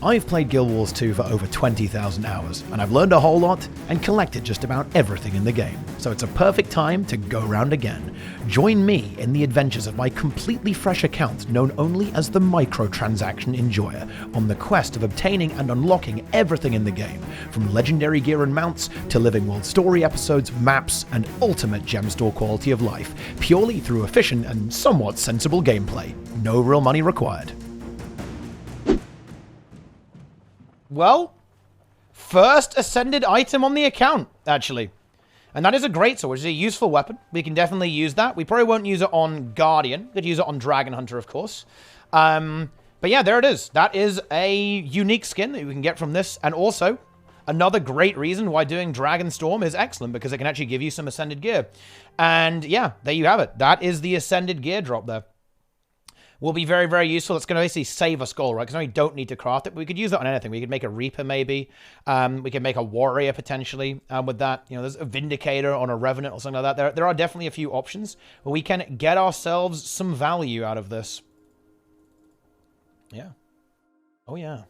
I've played Guild Wars 2 for over 20,000 hours, and I've learned a whole lot and collected just about everything in the game, so it's a perfect time to go round again. Join me in the adventures of my completely fresh account known only as the Microtransaction Enjoyer, on the quest of obtaining and unlocking everything in the game, from legendary gear and mounts to living world story episodes, maps, and ultimate gem store quality of life, purely through efficient and somewhat sensible gameplay. No real money required. Well, first ascended item on the account, actually. And that is a greatsword, which is a useful weapon. We can definitely use that. We probably won't use it on Guardian. Could use it on Dragon Hunter, of course. But yeah, there it is. That is a unique skin that we can get from this. And also, another great reason why doing Dragon Storm is excellent, because it can actually give you some ascended gear. And yeah, there you have it. That is the ascended gear drop there. Will be very, very useful. It's going to basically save us gold, right? Because we don't need to craft it, but we could use it on anything. We could make a Reaper, maybe. We could make a Warrior, potentially, with that. You know, there's a Vindicator on a Revenant or something like that. There are definitely a few options where we can get ourselves some value out of this. Yeah. Oh, yeah.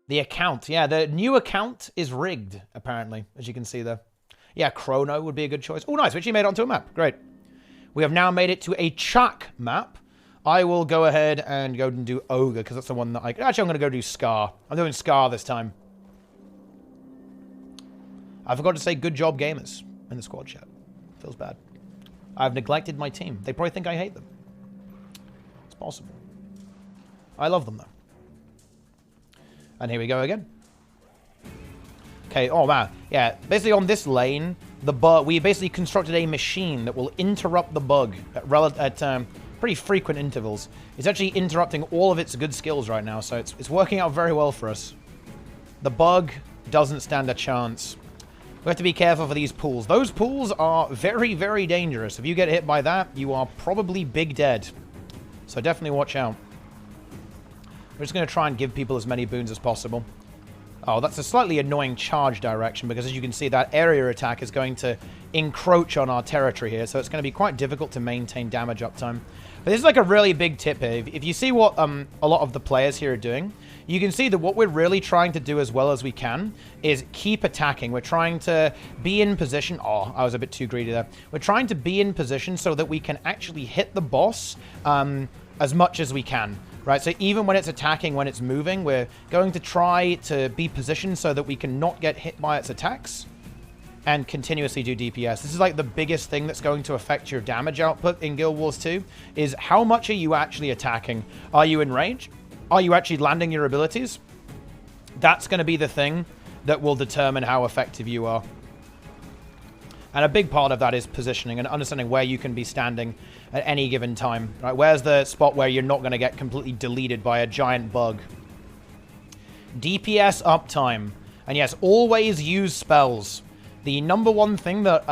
The account. Yeah, the new account is rigged, apparently, as you can see there. Yeah, Chrono would be a good choice. Oh, nice. We actually made it onto a map. Great. We have now made it to a Chak map. I will go ahead and go and do Ogre, because that's the one that I... Actually, I'm going to go do Scar. I'm doing Scar this time. I forgot to say good job, gamers, in the squad chat. Feels bad. I've neglected my team. They probably think I hate them. It's possible. I love them, though. And here we go again. Okay, oh, man. Yeah, basically on this lane, we basically constructed a machine that will interrupt the bug at pretty frequent intervals. It's actually interrupting all of its good skills right now, so it's working out very well for us. The bug doesn't stand a chance. We have to be careful for these pools. Those pools are very, very dangerous. If you get hit by that, you are probably big dead. So definitely watch out. We're just going to try and give people as many boons as possible. Oh, that's a slightly annoying charge direction, because as you can see, that area attack is going to encroach on our territory here, so it's going to be quite difficult to maintain damage uptime. But this is like a really big tip here. If you see what a lot of the players here are doing, you can see that what we're really trying to do as well as we can is keep attacking. We're trying to be in position. Oh, I was a bit too greedy there. We're trying to be in position so that we can actually hit the boss as much as we can. Right, so even when it's attacking, when it's moving, we're going to try to be positioned so that we can not get hit by its attacks and continuously do DPS. This is like the biggest thing that's going to affect your damage output in Guild Wars 2, is how much are you actually attacking? Are you in range? Are you actually landing your abilities? That's going to be the thing that will determine how effective you are. And a big part of that is positioning and understanding where you can be standing at any given time. Right? Where's the spot where you're not going to get completely deleted by a giant bug? DPS uptime. And yes, always use spells. The number one thing that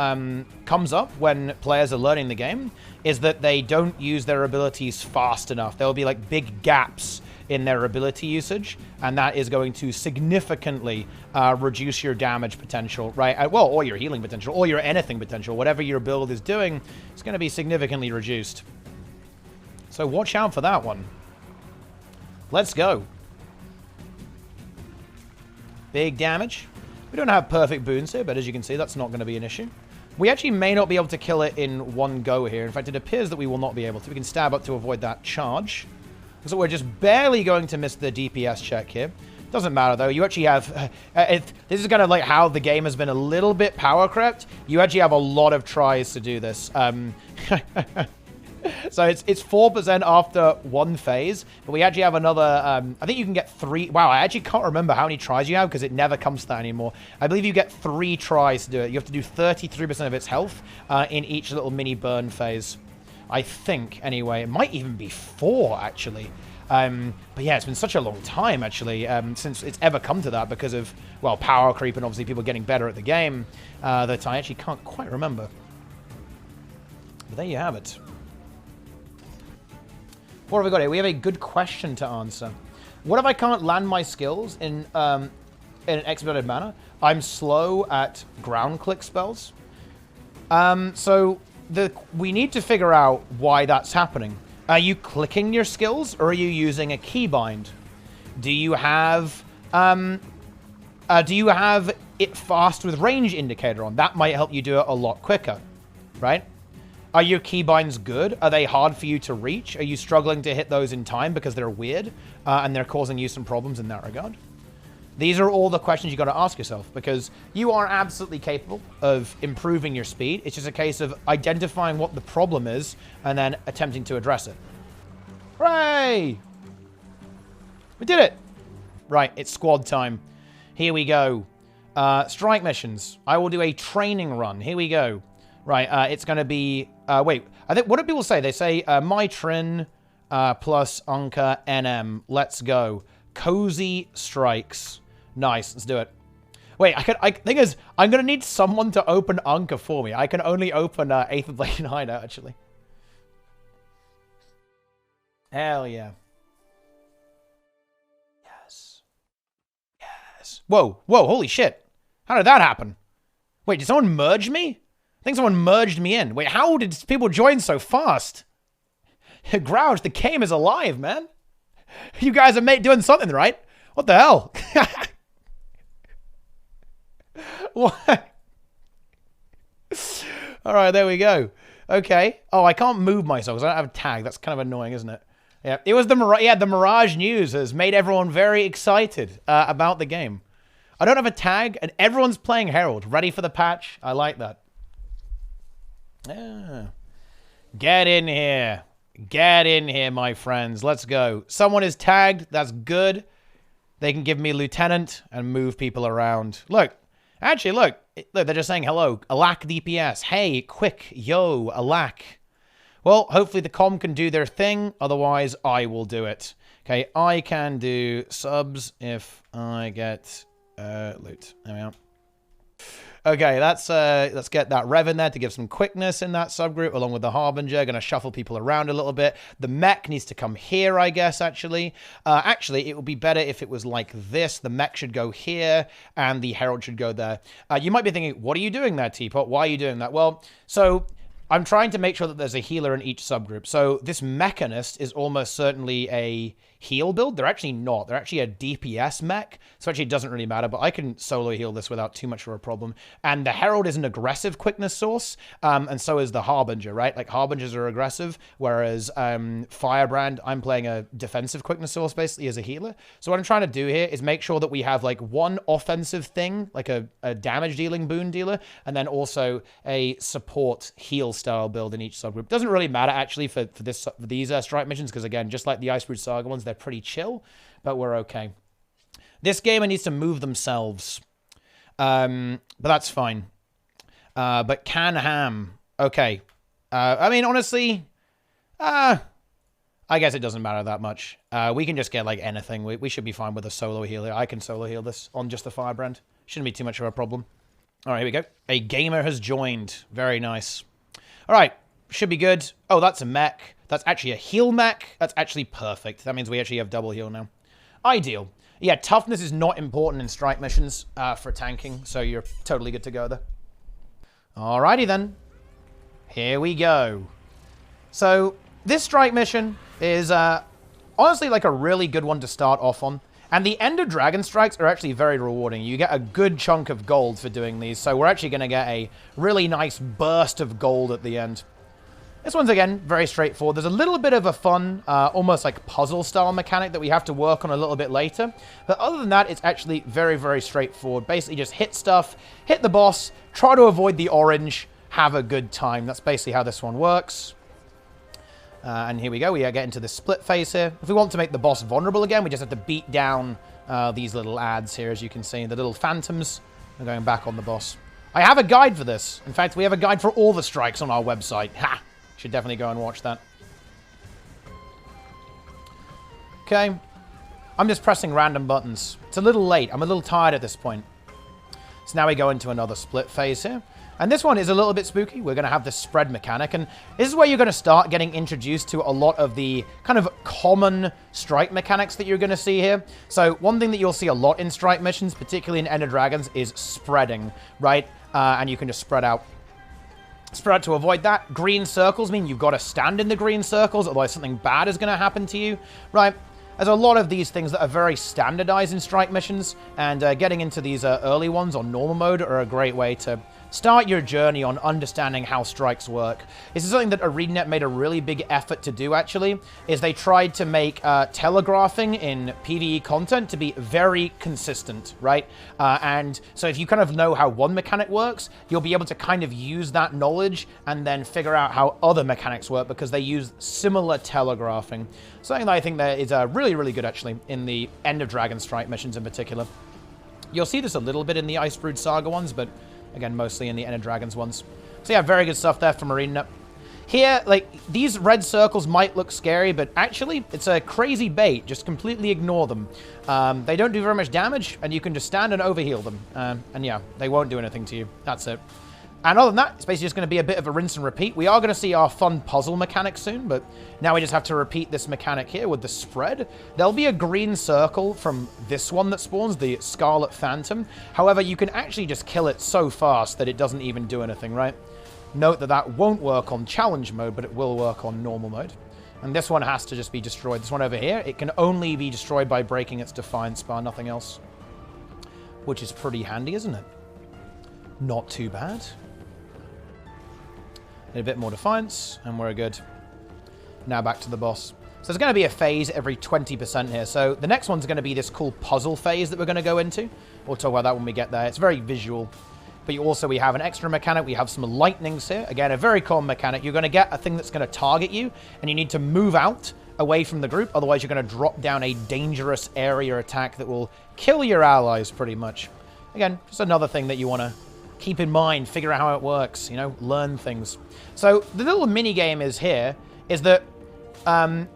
comes up when players are learning the game is that they don't use their abilities fast enough. There will be like big gaps in their ability usage, and that is going to significantly reduce your damage potential, right? Well, or your healing potential, or your anything potential. Whatever your build is doing, it's going to be significantly reduced. So watch out for that one. Let's go. Big damage. We don't have perfect boons here, but as you can see, that's not going to be an issue. We actually may not be able to kill it in one go here. In fact, it appears that we will not be able to. We can stab up to avoid that charge. So we're just barely going to miss the DPS check here. Doesn't matter, though. You actually have... this is kind of like how the game has been a little bit power crept. You actually have a lot of tries to do this. So it's 4% after one phase, but we actually have another... I think you can get 3... Wow, I actually can't remember how many tries you have because it never comes to that anymore. I believe you get 3 tries to do it. You have to do 33% of its health in each little mini burn phase. I think, anyway. It might even be 4, actually. But yeah, it's been such a long time, actually, since it's ever come to that because of, well, power creep and obviously people getting better at the game, that I actually can't quite remember. But there you have it. What have we got here? We have a good question to answer. What if I can't land my skills in an expedited manner? I'm slow at ground click spells. So we need to figure out why that's happening. Are you clicking your skills or are you using a keybind? Do you have it fast with range indicator on? That might help you do it a lot quicker, right? Are your keybinds good? Are they hard for you to reach? Are you struggling to hit those in time because they're weird and they're causing you some problems in that regard? These are all the questions you got to ask yourself, because you are absolutely capable of improving your speed. It's just a case of identifying what the problem is and then attempting to address it. Hooray! We did it! Right, it's squad time. Here we go. Strike missions. I will do a training run. Here we go. Right, it's going to be... wait, I think, what do people say? They say, Mytrin plus Unka NM. Let's go. Cozy strikes. Nice, let's do it. Wait, thing is, I'm going to need someone to open Unka for me. I can only open Aetherblade Hideout, actually. Hell yeah. Yes. Yes. Whoa, whoa, holy shit. How did that happen? Wait, did someone merge me? I think someone merged me in. Wait, how did people join so fast? Grouch, the game is alive, man. You guys are doing something, right? What the hell? What? All right, there we go. Okay. Oh, I can't move myself because I don't have a tag. That's kind of annoying, isn't it? Yeah, it was the Mirage news has made everyone very excited about the game. I don't have a tag, and everyone's playing Herald. Ready for the patch? I like that. Yeah. Get in here. Get in here, my friends. Let's go. Someone is tagged. That's good. They can give me lieutenant and move people around. Look. Actually, look. Look, they're just saying hello. Alak DPS. Hey, quick. Yo, Alak. Well, hopefully the comm can do their thing. Otherwise, I will do it. Okay, I can do subs if I get loot. There we are. Okay, let's get that Rev in there to give some quickness in that subgroup, along with the Harbinger. Going to shuffle people around a little bit. The mech needs to come here, I guess, actually. Actually, it would be better if it was like this. The mech should go here, and the Herald should go there. You might be thinking, what are you doing there, Teapot? Why are you doing that? Well, so... I'm trying to make sure that there's a healer in each subgroup. So this Mechanist is almost certainly a heal build. They're actually not. They're actually a DPS mech. So actually it doesn't really matter, but I can solo heal this without too much of a problem. And the Herald is an aggressive quickness source, and so is the Harbinger, right? Like Harbingers are aggressive, whereas Firebrand, I'm playing a defensive quickness source basically as a healer. So what I'm trying to do here is make sure that we have like one offensive thing, like a damage dealing boon dealer, and then also a support heal style build in each subgroup. Doesn't really matter actually for these strike missions, because again, just like the Icebrood Saga ones, they're pretty chill, but we're okay. This gamer needs to move themselves, but that's fine. But Can Ham, okay. I mean, honestly, I guess it doesn't matter that much. We can just get like anything. We should be fine with a solo healer. I can solo heal this on just the Firebrand. Shouldn't be too much of a problem. All right, here we go. A gamer has joined. Very nice. All right, should be good. Oh, that's a mech. That's actually a heal mech. That's actually perfect. That means we actually have double heal now. Ideal. Yeah, toughness is not important in strike missions for tanking, so you're totally good to go there. Alrighty then. Here we go. So, this strike mission is honestly like a really good one to start off on. And the Ender Dragon strikes are actually very rewarding. You get a good chunk of gold for doing these, so we're actually going to get a really nice burst of gold at the end. This one's, again, very straightforward. There's a little bit of a fun, almost like puzzle-style mechanic that we have to work on a little bit later. But other than that, it's actually very, very straightforward. Basically, just hit stuff, hit the boss, try to avoid the orange, have a good time. That's basically how this one works. And here we go. We get into the split phase here. If we want to make the boss vulnerable again, we just have to beat down these little ads here, as you can see. The little phantoms are going back on the boss. I have a guide for this. In fact, we have a guide for all the strikes on our website. Ha! Should definitely go and watch that. Okay. I'm just pressing random buttons. It's a little late. I'm a little tired at this point. So now we go into another split phase here. And this one is a little bit spooky. We're going to have this spread mechanic. And this is where you're going to start getting introduced to a lot of the kind of common strike mechanics that you're going to see here. So one thing that you'll see a lot in strike missions, particularly in Ender Dragons, is spreading, right? And you can just spread out. Spread out to avoid that. Green circles mean you've got to stand in the green circles, otherwise something bad is going to happen to you, right? There's a lot of these things that are very standardized in strike missions, and getting into these early ones on normal mode are a great way to start your journey on understanding how strikes work. This is something that ArenaNet made a really big effort to do, actually, is they tried to make telegraphing in PvE content to be very consistent, right? And so if you kind of know how one mechanic works, you'll be able to kind of use that knowledge and then figure out how other mechanics work because they use similar telegraphing. Something that I think that is really, really good, actually, in the End of Dragon strike missions in particular. You'll see this a little bit in the Icebrood Saga ones, but again, mostly in the End of Dragons ones. So yeah, very good stuff there from ArenaNet. Here, like, these red circles might look scary, but actually, it's a crazy bait. Just completely ignore them. They don't do very much damage, and you can just stand and overheal them. And yeah, they won't do anything to you. That's it. And other than that, it's basically just going to be a bit of a rinse and repeat. We are going to see our fun puzzle mechanic soon, but now we just have to repeat this mechanic here with the spread. There'll be a green circle from this one that spawns, the Scarlet Phantom. However, you can actually just kill it so fast that it doesn't even do anything, right? Note that that won't work on challenge mode, but it will work on normal mode. And this one has to just be destroyed. This one over here, it can only be destroyed by breaking its Defiance bar, nothing else. Which is pretty handy, isn't it? Not too bad. A bit more Defiance, and we're good. Now back to the boss. So there's going to be a phase every 20% here. So the next one's going to be this cool puzzle phase that we're going to go into. We'll talk about that when we get there. It's very visual. But we have an extra mechanic. We have some lightnings here. Again, a very common mechanic. You're going to get a thing that's going to target you, and you need to move out away from the group. Otherwise, you're going to drop down a dangerous area attack that will kill your allies, pretty much. Again, just another thing that you want to keep in mind, figure out how it works, you know, learn things. So the little mini game is here, is that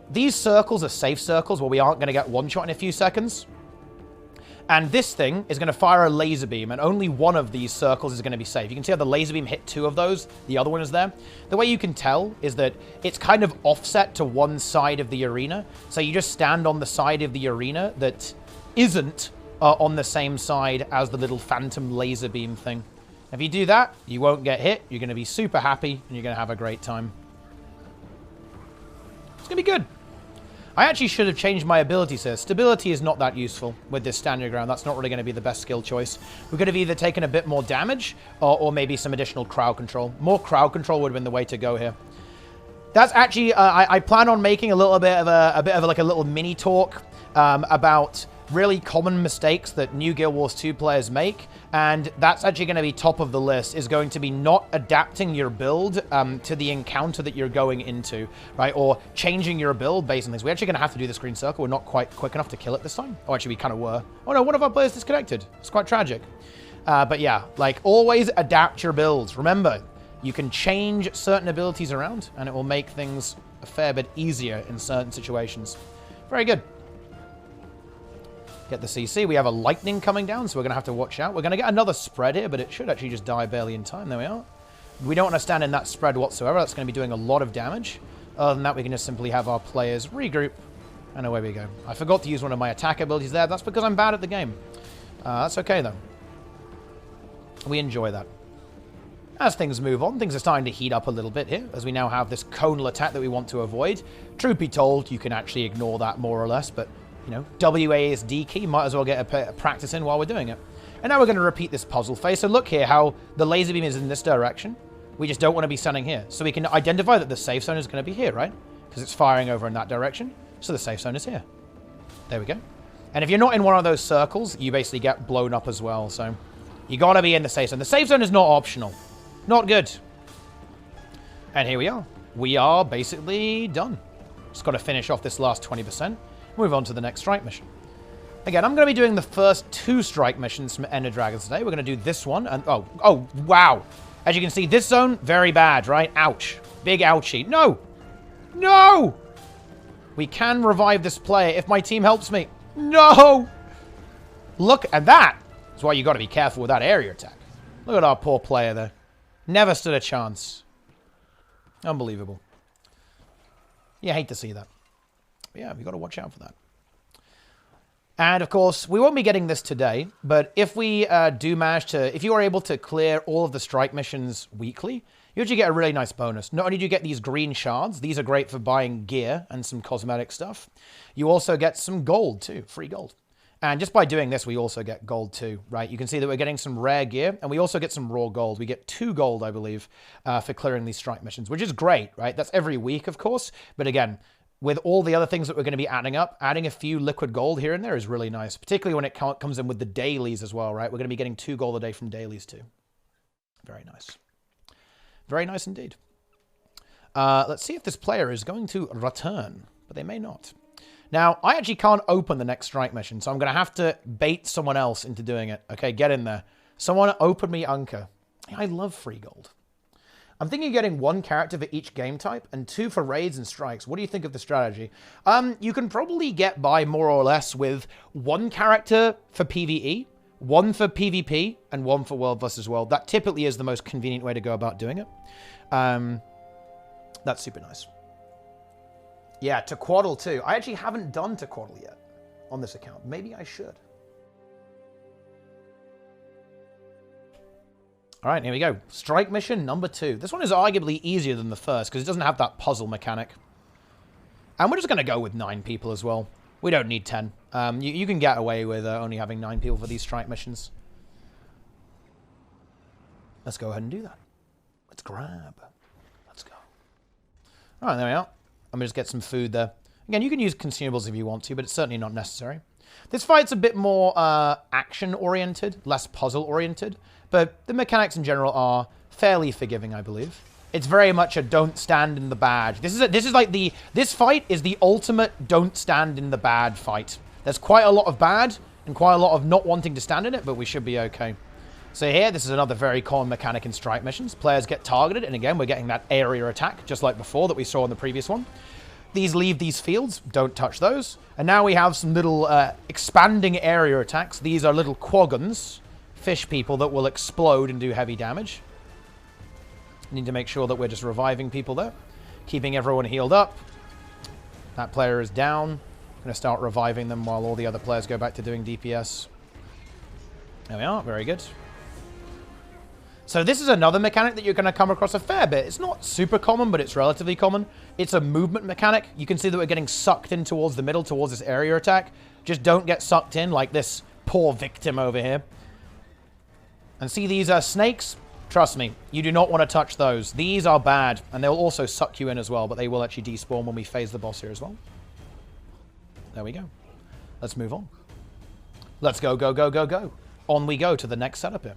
these circles are safe circles where we aren't going to get one shot in a few seconds. And this thing is going to fire a laser beam, and only one of these circles is going to be safe. You can see how the laser beam hit 2 of those. The other one is there. The way you can tell is that it's kind of offset to one side of the arena. So you just stand on the side of the arena that isn't on the same side as the little phantom laser beam thing. If you do that, you won't get hit. You're going to be super happy, and you're going to have a great time. It's going to be good. I actually should have changed my abilities here. Stability is not that useful with this standing ground. That's not really going to be the best skill choice. We could have either taken a bit more damage or maybe some additional crowd control. More crowd control would have been the way to go here. That's actually, I plan on making a little bit of a little mini talk about really common mistakes that new Guild Wars 2 players make, and that's actually going to be top of the list, is going to be not adapting your build to the encounter that you're going into, right? Or changing your build based on things. We're actually going to have to do this green circle. We're not quite quick enough to kill it this time. Oh, actually, we kind of were. Oh no, one of our players disconnected. It's quite tragic. But yeah, like, always adapt your builds. Remember, you can change certain abilities around, and it will make things a fair bit easier in certain situations. Very good. Get the CC. We have a lightning coming down, so we're going to have to watch out. We're going to get another spread here, but it should actually just die barely in time. There we are. We don't want to stand in that spread whatsoever. That's going to be doing a lot of damage. Other than that, we can just simply have our players regroup, and away we go. I forgot to use one of my attack abilities there. That's because I'm bad at the game. That's okay, though. We enjoy that. As things move on, things are starting to heat up a little bit here, as we now have this conal attack that we want to avoid. Truth be told, you can actually ignore that more or less, but you know, WASD key, might as well get a practice in while we're doing it. And now we're going to repeat this puzzle phase. So look here how the laser beam is in this direction. We just don't want to be standing here. So we can identify that the safe zone is going to be here, right? Because it's firing over in that direction. So the safe zone is here. There we go. And if you're not in one of those circles, you basically get blown up as well. So you got to be in the safe zone. The safe zone is not optional. Not good. And here we are. We are basically done. Just got to finish off this last 20%. Move on to the next strike mission. Again, I'm going to be doing the first 2 strike missions from End of Dragons today. We're going to do this one. And oh, wow. As you can see, this zone, very bad, right? Ouch. Big ouchie. No. No. We can revive this player if my team helps me. No. Look at that. That's why you got to be careful with that area attack. Look at our poor player there. Never stood a chance. Unbelievable. You hate to see that. Yeah, we've got to watch out for that. And, of course, we won't be getting this today, but if we do manage to... If you are able to clear all of the strike missions weekly, you actually get a really nice bonus. Not only do you get these green shards, these are great for buying gear and some cosmetic stuff. You also get some gold too, free gold. And just by doing this, we also get gold too, right? You can see that we're getting some rare gear, and we also get some raw gold. We get 2 gold, I believe, for clearing these strike missions, which is great, right? That's every week, of course. But again, with all the other things that we're going to be adding up, adding a few liquid gold here and there is really nice, particularly when it comes in with the dailies as well, right? We're going to be getting 2 gold a day from dailies too. Very nice. Very nice indeed. Let's see if this player is going to return, but they may not. Now, I actually can't open the next strike mission, so I'm going to have to bait someone else into doing it. Okay, get in there. Someone open me Anchor. I love free gold. I'm thinking of getting 1 character for each game type and 2 for raids and strikes. What do you think of the strategy? You can probably get by more or less with 1 character for PvE, 1 for PvP, and 1 for World vs. World. That typically is the most convenient way to go about doing it. That's super nice. Yeah, to Quaddle too. I actually haven't done to Quaddle yet on this account. Maybe I should. All right, here we go. Strike mission number 2. This one is arguably easier than the first because it doesn't have that puzzle mechanic. And we're just going to go with 9 people as well. We don't need 10. You can get away with only having 9 people for these strike missions. Let's go ahead and do that. Let's grab. Let's go. All right, there we are. I'm going to just get some food there. Again, you can use consumables if you want to, but it's certainly not necessary. This fight's a bit more action-oriented, less puzzle-oriented, but the mechanics in general are fairly forgiving, I believe. It's very much a don't stand in the bad. This fight is the ultimate don't stand in the bad fight. There's quite a lot of bad and quite a lot of not wanting to stand in it, but we should be okay. So here, this is another very common mechanic in strike missions. Players get targeted, and again, we're getting that area attack, just like before that we saw in the previous one. These leave these fields, don't touch those. And now we have some little expanding area attacks. These are little quaggons, fish people that will explode and do heavy damage. Need to make sure that we're just reviving people there. Keeping everyone healed up. That player is down. I'm going to start reviving them while all the other players go back to doing DPS. There we are, very good. So this is another mechanic that you're going to come across a fair bit. It's not super common, but it's relatively common. It's a movement mechanic. You can see that we're getting sucked in towards the middle, towards this area attack. Just don't get sucked in like this poor victim over here. And see these snakes? Trust me, you do not want to touch those. These are bad, and they'll also suck you in as well, but they will actually despawn when we phase the boss here as well. There we go. Let's move on. Let's go, go, go, go, go. On we go to the next setup here.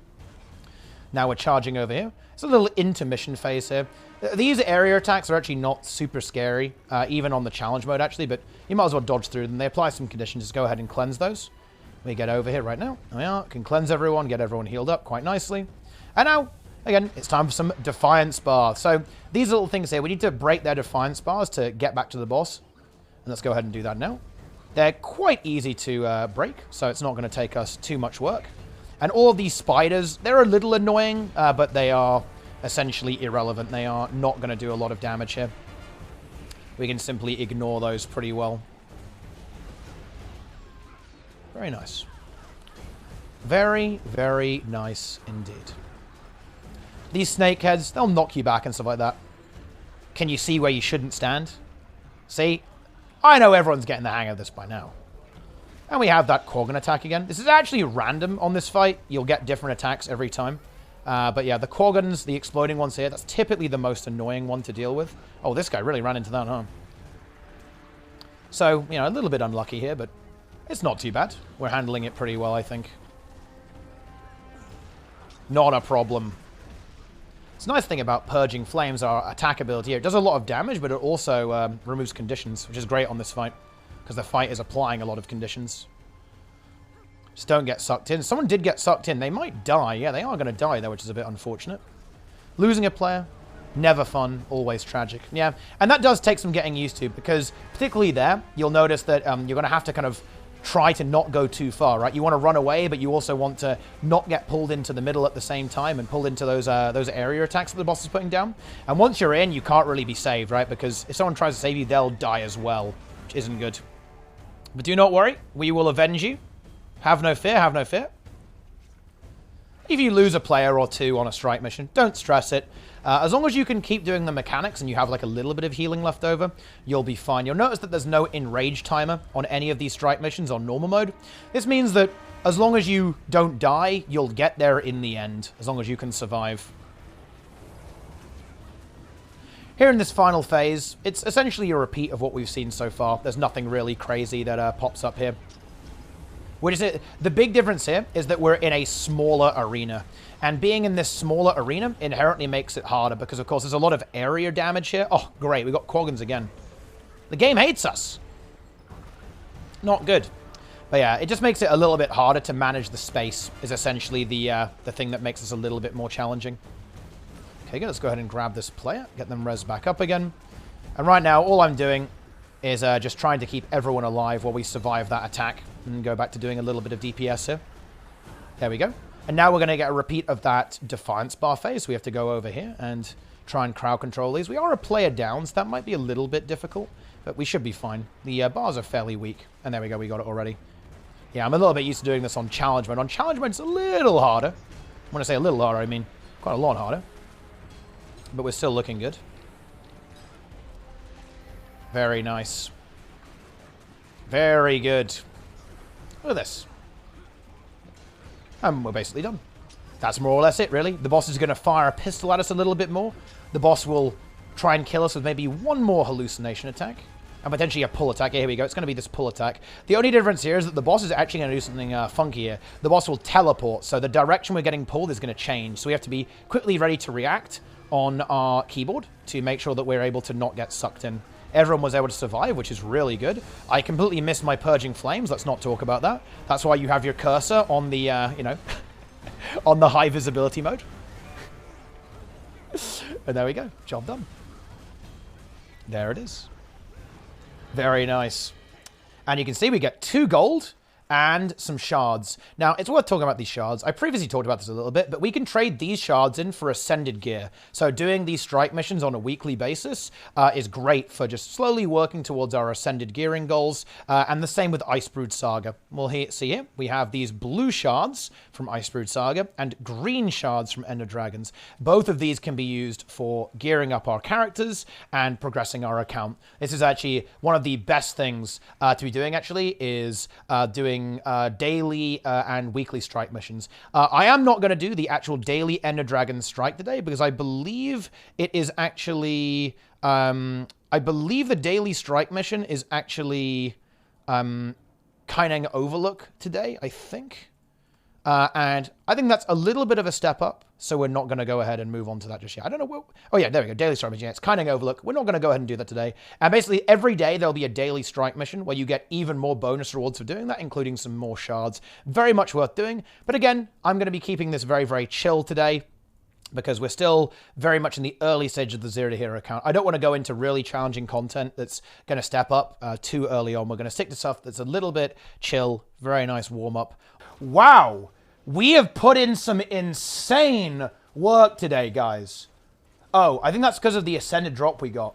Now we're charging over here. It's a little intermission phase here. These area attacks are actually not super scary, even on the challenge mode actually, but you might as well dodge through them. They apply some conditions. Just go ahead and cleanse those. We get over here right now. There we are. Can cleanse everyone, get everyone healed up quite nicely. And now, again, it's time for some Defiance Bars. So these little things here, we need to break their Defiance Bars to get back to the boss. And let's go ahead and do that now. They're quite easy to break, so it's not going to take us too much work. And all of these spiders, they're a little annoying, but they are essentially irrelevant. They are not going to do a lot of damage here. We can simply ignore those pretty well. Very nice. Very, very nice indeed. These snakeheads, they'll knock you back and stuff like that. Can you see where you shouldn't stand? See? I know everyone's getting the hang of this by now. And we have that Quaggan attack again. This is actually random on this fight. You'll get different attacks every time. But yeah, the Quaggans, the exploding ones here, that's typically the most annoying one to deal with. Oh, this guy really ran into that, huh? So, you know, a little bit unlucky here, but it's not too bad. We're handling it pretty well, I think. Not a problem. It's a nice thing about Purging Flames, our attack ability here. It does a lot of damage, but it also removes conditions, which is great on this fight. Because the fight is applying a lot of conditions. Just don't get sucked in. Someone did get sucked in. They might die. Yeah, they are going to die, though, which is a bit unfortunate. Losing a player, never fun, always tragic. Yeah, and that does take some getting used to, because particularly there, you'll notice that you're going to have to kind of try to not go too far, right? You want to run away, but you also want to not get pulled into the middle at the same time and pulled into those area attacks that the boss is putting down. And once you're in, you can't really be saved, right? Because if someone tries to save you, they'll die as well, which isn't good. But do not worry, we will avenge you. Have no fear, have no fear. If you lose a player or two on a strike mission, don't stress it. As long as you can keep doing the mechanics and you have like a little bit of healing left over, you'll be fine. You'll notice that there's no enrage timer on any of these strike missions on normal mode. This means that as long as you don't die, you'll get there in the end, as long as you can survive. Here in this final phase, it's essentially a repeat of what we've seen so far. There's nothing really crazy that pops up here. The big difference here is that we're in a smaller arena. And being in this smaller arena inherently makes it harder because, of course, there's a lot of area damage here. Oh, great. We got Quaggins again. The game hates us. Not good. But yeah, it just makes it a little bit harder to manage the space is essentially the thing that makes this a little bit more challenging. Okay, good. Let's go ahead and grab this player. Get them res back up again. And right now, all I'm doing is just trying to keep everyone alive while we survive that attack and go back to doing a little bit of DPS here. There we go. And now we're going to get a repeat of that Defiance bar phase. We have to go over here and try and crowd control these. We are a player down, so that might be a little bit difficult, but we should be fine. The bars are fairly weak. And there we go. We got it already. Yeah, I'm a little bit used to doing this on challenge mode. On challenge mode, it's a little harder. When I say a little harder, I mean quite a lot harder. But we're still looking good. Very nice. Very good. Look at this. And we're basically done. That's more or less it, really. The boss is going to fire a pistol at us a little bit more. The boss will try and kill us with maybe one more hallucination attack. And potentially a pull attack. Here we go. It's going to be this pull attack. The only difference here is that the boss is actually going to do something funky here. The boss will teleport. So the direction we're getting pulled is going to change. So we have to be quickly ready to react on our keyboard to make sure that we're able to not get sucked in. Everyone was able to survive, which is really good. I completely missed my Purging Flames. Let's not talk about that. That's why you have your cursor on the, you know, on the high visibility mode. And there we go. Job done. There it is. Very nice. And you can see we get 2 gold and some shards. Now, it's worth talking about these shards. I previously talked about this a little bit, but we can trade these shards in for ascended gear. So doing these strike missions on a weekly basis is great for just slowly working towards our ascended gearing goals, and the same with Icebrood Saga. We'll see here, we have these blue shards from Icebrood Saga and green shards from Ender Dragons. Both of these can be used for gearing up our characters and progressing our account. This is actually one of the best things to be doing, actually, is doing daily and weekly strike missions. I am not going to do the actual daily Ender Dragon strike today because I believe it is actually... I believe the daily strike mission is actually Kaineng Overlook today, I think. And I think that's a little bit of a step up, so we're not going to go ahead and move on to that just yet. I don't know what... Oh, yeah, there we go. Daily strike mission. Yeah, it's Kaineng Overlook. We're not going to go ahead and do that today. And basically, every day, there'll be a daily strike mission where you get even more bonus rewards for doing that, including some more shards. Very much worth doing. But again, I'm going to be keeping this very, very chill today because we're still very much in the early stage of the Zero to Hero account. I don't want to go into really challenging content that's going to step up too early on. We're going to stick to stuff that's a little bit chill. Very nice warm-up. Wow! We have put in some insane work today, guys. Oh, I think that's because of the Ascended drop we got.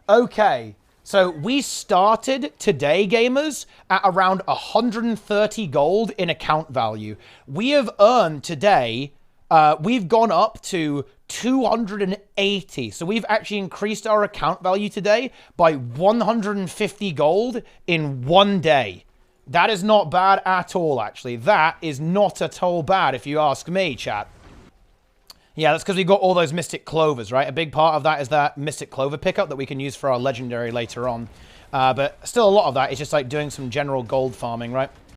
Okay, so we started today, gamers, at around 130 gold in account value. We have earned today, we've gone up to 280. So we've actually increased our account value today by 150 gold in one day. That is not bad at all, actually. That is not at all bad, if you ask me, chat. Yeah, that's because we got all those Mystic Clovers, right? A big part of that is that Mystic Clover pickup that we can use for our Legendary later on. But still a lot of that is just like doing some general gold farming, right?